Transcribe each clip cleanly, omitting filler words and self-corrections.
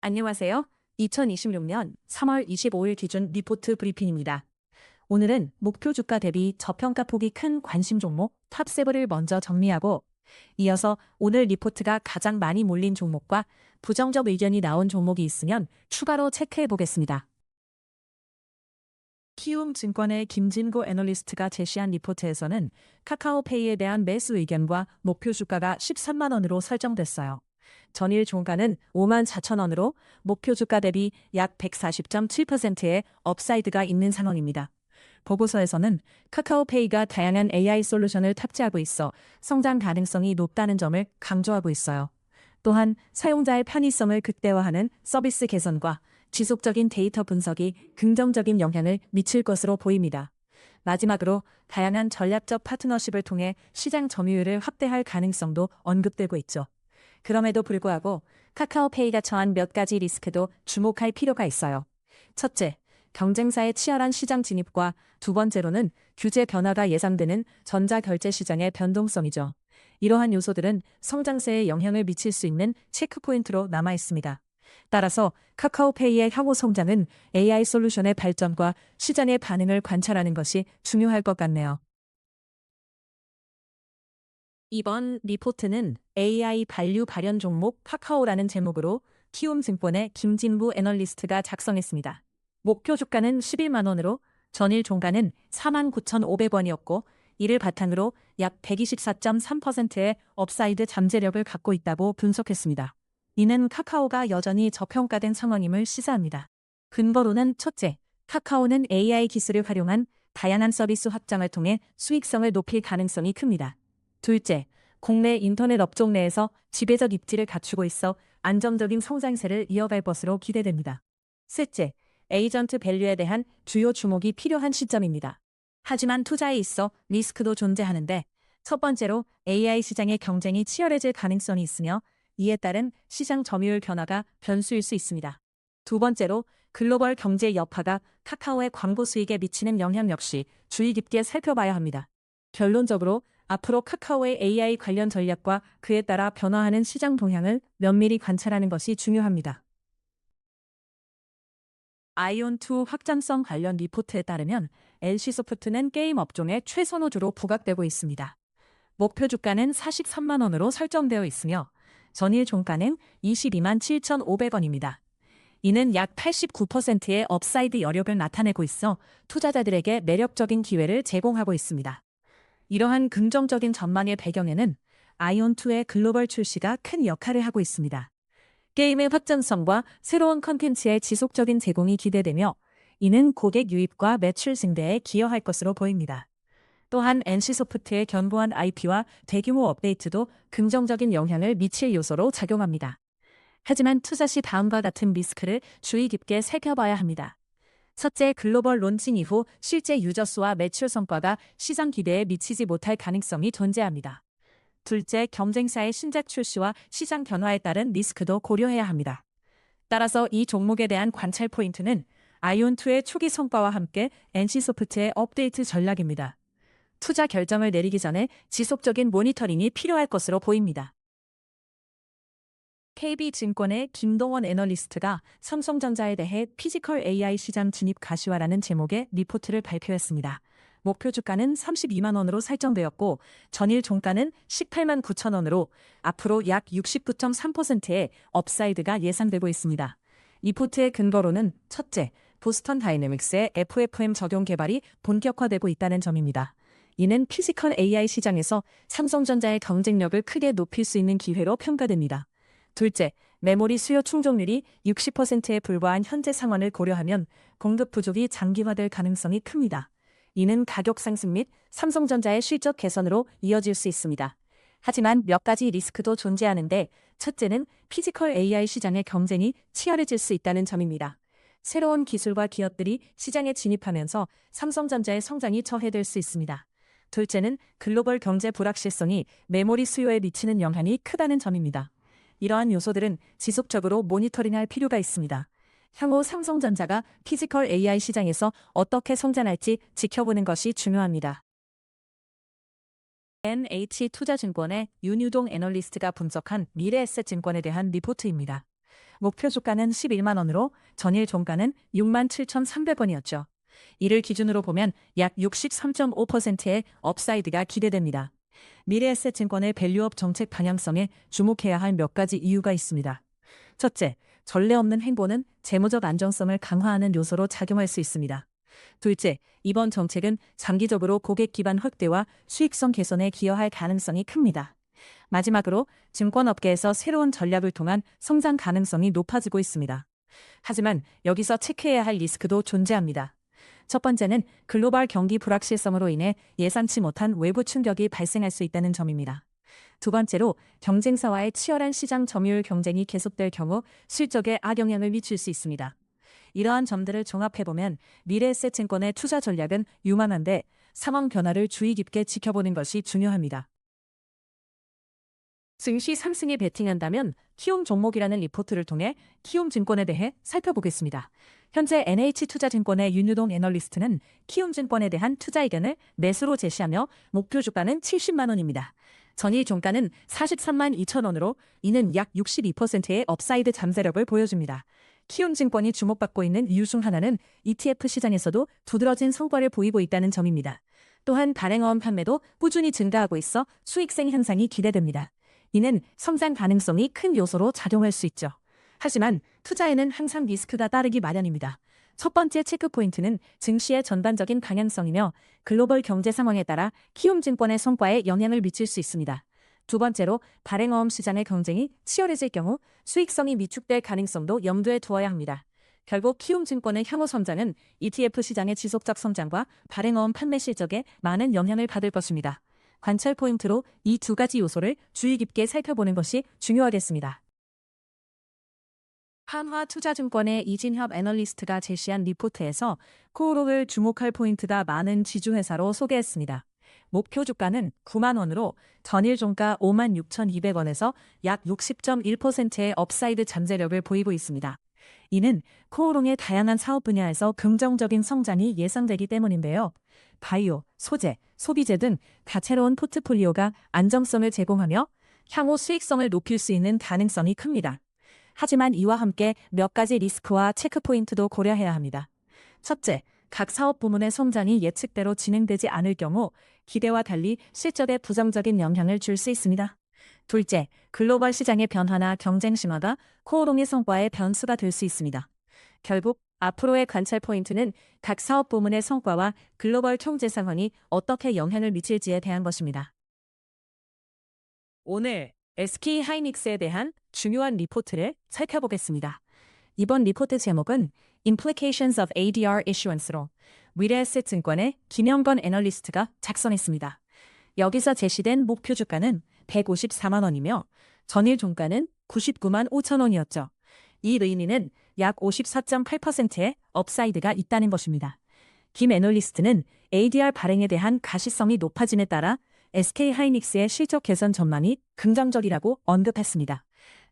안녕하세요. 2026년 3월 25일 기준 리포트 브리핑입니다. 오늘은 목표 주가 대비 저평가 폭이 큰 관심 종목 탑7을 먼저 정리하고 이어서 오늘 리포트가 가장 많이 몰린 종목과 부정적 의견이 나온 종목이 있으면 추가로 체크해 보겠습니다. 키움증권의 김진구 애널리스트가 제시한 리포트에서는 카카오페이에 대한 매수 의견과 목표 주가가 13만 원으로 설정됐어요. 전일 종가는 5만 4천 원으로 목표 주가 대비 약 140.7%의 업사이드가 있는 상황입니다. 보고서에서는 카카오페이가 다양한 AI 솔루션을 탑재하고 있어 성장 가능성이 높다는 점을 강조하고 있어요. 또한 사용자의 편의성을 극대화하는 서비스 개선과 지속적인 데이터 분석이 긍정적인 영향을 미칠 것으로 보입니다. 마지막으로 다양한 전략적 파트너십을 통해 시장 점유율을 확대할 가능성도 언급되고 있죠. 그럼에도 불구하고 카카오페이가 처한 몇 가지 리스크도 주목할 필요가 있어요. 첫째, 경쟁사의 치열한 시장 진입과 두 번째로는 규제 변화가 예상되는 전자결제 시장의 변동성이죠. 이러한 요소들은 성장세에 영향을 미칠 수 있는 체크포인트로 남아 있습니다. 따라서 카카오페이의 향후 성장은 AI 솔루션의 발전과 시장의 반응을 관찰하는 것이 중요할 것 같네요. 이번 리포트는 AI 반류 발현 종목 카카오라는 제목으로 키움증권의 김진부 애널리스트가 작성했습니다. 목표 주가는 11만 원으로 전일 종가는 49,500원이었고 이를 바탕으로 약 124.3%의 업사이드 잠재력을 갖고 있다고 분석했습니다. 이는 카카오가 여전히 저평가된 상황임을 시사합니다. 근거로는 첫째, 카카오는 AI 기술을 활용한 다양한 서비스 확장을 통해 수익성을 높일 가능성이 큽니다. 둘째, 국내 인터넷 업종 내에서 지배적 입지를 갖추고 있어 안정적인 성장세를 이어갈 것으로 기대됩니다. 셋째, 에이전트 밸류에 대한 주요 주목이 필요한 시점입니다. 하지만 투자에 있어 리스크도 존재하는데 첫 번째로 AI 시장의 경쟁이 치열해질 가능성이 있으며 이에 따른 시장 점유율 변화가 변수일 수 있습니다. 두 번째로 글로벌 경제 여파가 카카오의 광고 수익에 미치는 영향 역시 주의 깊게 살펴봐야 합니다. 결론적으로 앞으로 카카오의 AI 관련 전략과 그에 따라 변화하는 시장 동향을 면밀히 관찰하는 것이 중요합니다. 아이온2 확장성 관련 리포트에 따르면 NC소프트는 게임 업종의 최선호주로 부각되고 있습니다. 목표 주가는 43만 원으로 설정되어 있으며 전일 종가는 22만 7,500원입니다. 이는 약 89%의 업사이드 여력을 나타내고 있어 투자자들에게 매력적인 기회를 제공하고 있습니다. 이러한 긍정적인 전망의 배경에는 아이온2의 글로벌 출시가 큰 역할을 하고 있습니다. 게임의 확장성과 새로운 컨텐츠의 지속적인 제공이 기대되며 이는 고객 유입과 매출 증대에 기여할 것으로 보입니다. 또한 NC소프트의 견고한 IP와 대규모 업데이트도 긍정적인 영향을 미칠 요소로 작용합니다. 하지만 투자 시 다음과 같은 리스크를 주의 깊게 살펴봐야 합니다. 첫째, 글로벌 론칭 이후 실제 유저 수와 매출 성과가 시장 기대에 미치지 못할 가능성이 존재합니다. 둘째, 경쟁사의 신작 출시와 시장 변화에 따른 리스크도 고려해야 합니다. 따라서 이 종목에 대한 관찰 포인트는 아이온2의 초기 성과와 함께 NC소프트의 업데이트 전략입니다. 투자 결정을 내리기 전에 지속적인 모니터링이 필요할 것으로 보입니다. KB증권의 김동원 애널리스트가 삼성전자에 대해 피지컬 AI 시장 진입 가시화라는 제목의 리포트를 발표했습니다. 목표 주가는 32만 원으로 설정되었고 전일 종가는 18만 9천 원으로 앞으로 약 69.3%의 업사이드가 예상되고 있습니다. 리포트의 근거로는 첫째, 보스턴 다이내믹스의 FFM 적용 개발이 본격화되고 있다는 점입니다. 이는 피지컬 AI 시장에서 삼성전자의 경쟁력을 크게 높일 수 있는 기회로 평가됩니다. 둘째, 메모리 수요 충족률이 60%에 불과한 현재 상황을 고려하면 공급 부족이 장기화될 가능성이 큽니다. 이는 가격 상승 및 삼성전자의 실적 개선으로 이어질 수 있습니다. 하지만 몇 가지 리스크도 존재하는데 첫째는 피지컬 AI 시장의 경쟁이 치열해질 수 있다는 점입니다. 새로운 기술과 기업들이 시장에 진입하면서 삼성전자의 성장이 저해될 수 있습니다. 둘째는 글로벌 경제 불확실성이 메모리 수요에 미치는 영향이 크다는 점입니다. 이러한 요소들은 지속적으로 모니터링할 필요가 있습니다. 향후 삼성전자가 피지컬 AI 시장에서 어떻게 성장할지 지켜보는 것이 중요합니다. NH투자증권의 윤유동 애널리스트가 분석한 미래에셋증권에 대한 리포트입니다. 목표 주가는 11만 원으로 전일 종가는 6만 7,300원이었죠. 이를 기준으로 보면 약 63.5%의 업사이드가 기대됩니다. 미래에셋증권의 밸류업 정책 방향성에 주목해야 할 몇 가지 이유가 있습니다. 첫째, 전례 없는 행보는 재무적 안정성을 강화하는 요소로 작용할 수 있습니다. 둘째, 이번 정책은 장기적으로 고객 기반 확대와 수익성 개선에 기여할 가능성이 큽니다. 마지막으로 증권업계에서 새로운 전략을 통한 성장 가능성이 높아지고 있습니다. 하지만 여기서 체크해야 할 리스크도 존재합니다. 첫 번째는 글로벌 경기 불확실성으로 인해 예상치 못한 외부 충격이 발생할 수 있다는 점입니다. 두 번째로 경쟁사와의 치열한 시장 점유율 경쟁이 계속될 경우 실적에 악영향을 미칠 수 있습니다. 이러한 점들을 종합해보면 미래에셋증권의 투자 전략은 유망한데 상황 변화를 주의 깊게 지켜보는 것이 중요합니다. 증시 상승에 베팅한다면 키움 종목이라는 리포트를 통해 키움증권에 대해 살펴보겠습니다. 현재 NH투자증권의 윤유동 애널리스트는 키움증권에 대한 투자 의견을 매수로 제시하며 목표 주가는 70만 원입니다. 전일 종가는 43만 2천 원으로 이는 약 62%의 업사이드 잠재력을 보여줍니다. 키움증권이 주목받고 있는 이유 중 하나는 ETF 시장에서도 두드러진 성과를 보이고 있다는 점입니다. 또한 발행어음 판매도 꾸준히 증가하고 있어 수익성 향상이 기대됩니다. 이는 성장 가능성이 큰 요소로 작용할 수 있죠. 하지만 투자에는 항상 리스크가 따르기 마련입니다. 첫 번째 체크포인트는 증시의 전반적인 방향성이며 글로벌 경제 상황에 따라 키움증권의 성과에 영향을 미칠 수 있습니다. 두 번째로 발행어음 시장의 경쟁이 치열해질 경우 수익성이 위축될 가능성도 염두에 두어야 합니다. 결국 키움증권의 향후 성장은 ETF 시장의 지속적 성장과 발행어음 판매 실적에 많은 영향을 받을 것입니다. 관찰 포인트로 이 두 가지 요소를 주의 깊게 살펴보는 것이 중요하겠습니다. 한화투자증권의 이진협 애널리스트가 제시한 리포트에서 코오록을 주목할 포인트가 많은 지주회사로 소개했습니다. 목표 주가는 9만 원으로 전일 종가 5만 6,200원에서 약 60.1%의 업사이드 잠재력을 보이고 있습니다. 이는 코오롱의 다양한 사업 분야에서 긍정적인 성장이 예상되기 때문인데요. 바이오, 소재, 소비재 등 다채로운 포트폴리오가 안정성을 제공하며 향후 수익성을 높일 수 있는 가능성이 큽니다. 하지만 이와 함께 몇 가지 리스크와 체크포인트도 고려해야 합니다. 첫째, 각 사업 부문의 성장이 예측대로 진행되지 않을 경우 기대와 달리 실적에 부정적인 영향을 줄 수 있습니다. 둘째, 글로벌 시장의 변화나 경쟁 심화가 코오롱의 성과에 변수가 될 수 있습니다. 결국 앞으로의 관찰 포인트는 각 사업 부문의 성과와 글로벌 경제 상황이 어떻게 영향을 미칠지에 대한 것입니다. 오늘 SK하이닉스에 대한 중요한 리포트를 살펴보겠습니다. 이번 리포트 제목은 Implications of ADR Issuance로 미래에셋증권의 김영건 애널리스트가 작성했습니다. 여기서 제시된 목표 주가는 154만 원이며 전일 종가는 99만 5천 원이었죠. 이 의미는 약 54.8%의 업사이드가 있다는 것입니다. 김 애널리스트는 ADR 발행에 대한 가시성이 높아짐에 따라 SK하이닉스의 실적 개선 전망이 긍정적이라고 언급했습니다.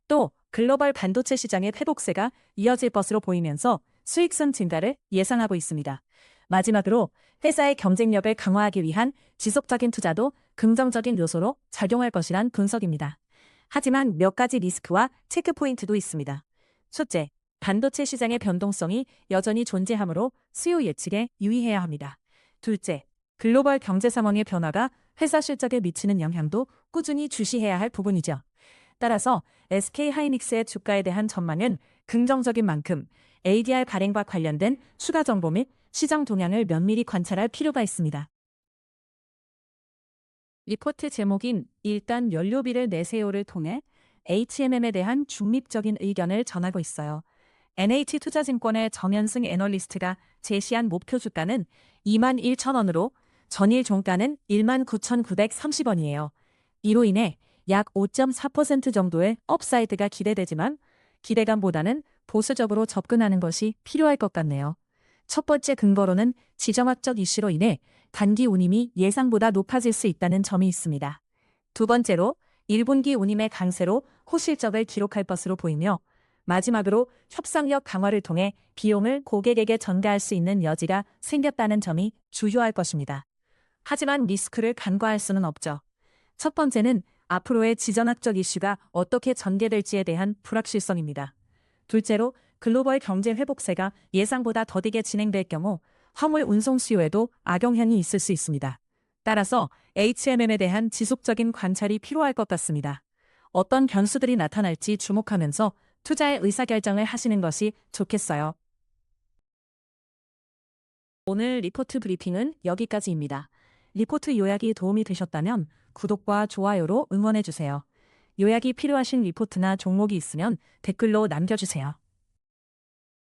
또 글로벌 반도체 시장의 회복세가 이어질 것으로 보이면서 수익성 증가를 예상하고 있습니다. 마지막으로 회사의 경쟁력을 강화하기 위한 지속적인 투자도 긍정적인 요소로 작용할 것이란 분석입니다. 하지만 몇 가지 리스크와 체크포인트도 있습니다. 첫째, 반도체 시장의 변동성이 여전히 존재하므로 수요 예측에 유의해야 합니다. 둘째, 글로벌 경제 상황의 변화가 회사 실적에 미치는 영향도 꾸준히 주시해야 할 부분이죠. 따라서 SK하이닉스의 주가에 대한 전망은 긍정적인 만큼 ADR 발행과 관련된 추가 정보 및 시장 동향을 면밀히 관찰할 필요가 있습니다. 리포트 제목인 일단 연료비를 내세요를 통해 HMM에 대한 중립적인 의견을 전하고 있어요. NH투자증권의 정현승 애널리스트가 제시한 목표 주가는 2만 1천 원으로 전일 종가는 1만 9,930원이에요. 이로 인해 약 5.4% 정도의 업사이드가 기대되지만 기대감보다는 보수적으로 접근하는 것이 필요할 것 같네요. 첫 번째 근거로는 지정학적 이슈로 인해 단기 운임이 예상보다 높아질 수 있다는 점이 있습니다. 두 번째로 1분기 운임의 강세로 호실적을 기록할 것으로 보이며 마지막으로 협상력 강화를 통해 비용을 고객에게 전가할 수 있는 여지가 생겼다는 점이 주요할 것입니다. 하지만 리스크를 간과할 수는 없죠. 첫 번째는 앞으로의 지정학적 이슈가 어떻게 전개될지에 대한 불확실성입니다. 둘째로 글로벌 경제 회복세가 예상보다 더디게 진행될 경우 화물 운송 수요에도 악영향이 있을 수 있습니다. 따라서 HMM에 대한 지속적인 관찰이 필요할 것 같습니다. 어떤 변수들이 나타날지 주목하면서 투자의 의사결정을 하시는 것이 좋겠어요. 오늘 리포트 브리핑은 여기까지입니다. 리포트 요약이 도움이 되셨다면 구독과 좋아요로 응원해주세요. 요약이 필요하신 리포트나 종목이 있으면 댓글로 남겨주세요.